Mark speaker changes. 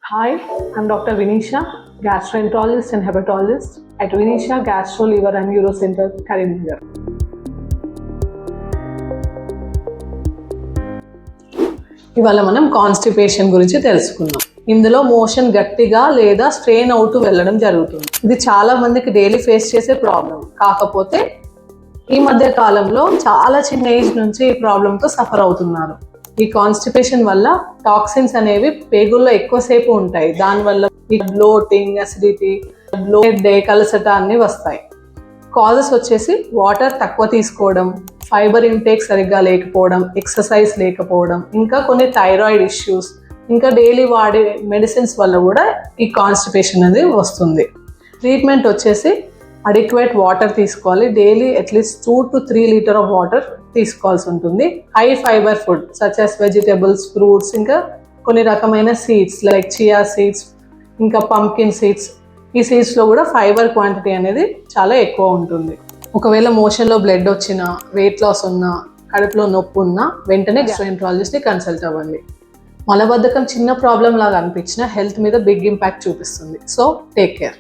Speaker 1: Hi, I'm Dr. Vinisha, gastroenterologist and hepatologist at Vinisha Gastro, Liver and Uro Center, Karimnagar. ఇవాళ మనం constipation గురించి తెలుసుకుందాం. ఇందులో motion గట్టిగా లేదా స్ట్రెయిన్ అవుతూ వెళ్ళడం జరుగుతుంది. ఇది చాలా మందికి డైలీ ఫేస్ చేసే ప్రాబ్లం. కాకపోతే ఈ మధ్య కాలంలో చాలా చిన్న ఏజ్ నుంచి ఈ ప్రాబ్లంతో సఫర్ అవుతున్నారు. ఈ కాన్స్టిపేషన్ వల్ల టాక్సిన్స్ అనేవి పేగుల్లో ఎక్కువసేపు ఉంటాయి. దానివల్ల బ్లోటింగ్, అసిడిటీ, హెడేక్, అలసట అన్ని వస్తాయి. కాజెస్ వచ్చేసి వాటర్ తక్కువ తీసుకోవడం, ఫైబర్ ఇంటేక్ సరిగ్గా లేకపోవడం, ఎక్సర్సైజ్ లేకపోవడం, ఇంకా కొన్ని థైరాయిడ్ ఇష్యూస్, ఇంకా డైలీ వాడే మెడిసిన్స్ వల్ల కూడా ఈ కాన్స్టిపేషన్ అనేది వస్తుంది. ట్రీట్మెంట్ వచ్చేసి అడిక్వేట్ వాటర్ తీసుకోవాలి. Daily at least 2 to 3 litre of water తీసుకోవాల్సి ఉంటుంది. High fibre food such as vegetables, fruits, ఇంకా కొన్ని రకమైన సీడ్స్ లైక్ చియా సీడ్స్, ఇంకా పంకిన్ సీడ్స్. ఈ సీడ్స్లో కూడా ఫైబర్ క్వాంటిటీ అనేది చాలా ఎక్కువ ఉంటుంది. ఒకవేళ మోషన్లో బ్లడ్ వచ్చినా, వెయిట్ లాస్ ఉన్నా, కడుపులో నొప్పి ఉన్నా వెంటనే గ్యాస్ట్రోఎంట్రాలజిస్ట్ని కన్సల్ట్ అవ్వండి. మలబద్ధకం చిన్న ప్రాబ్లం లాగా అనిపించినా హెల్త్ మీద బిగ్ ఇంపాక్ట్ చూపిస్తుంది. So take care.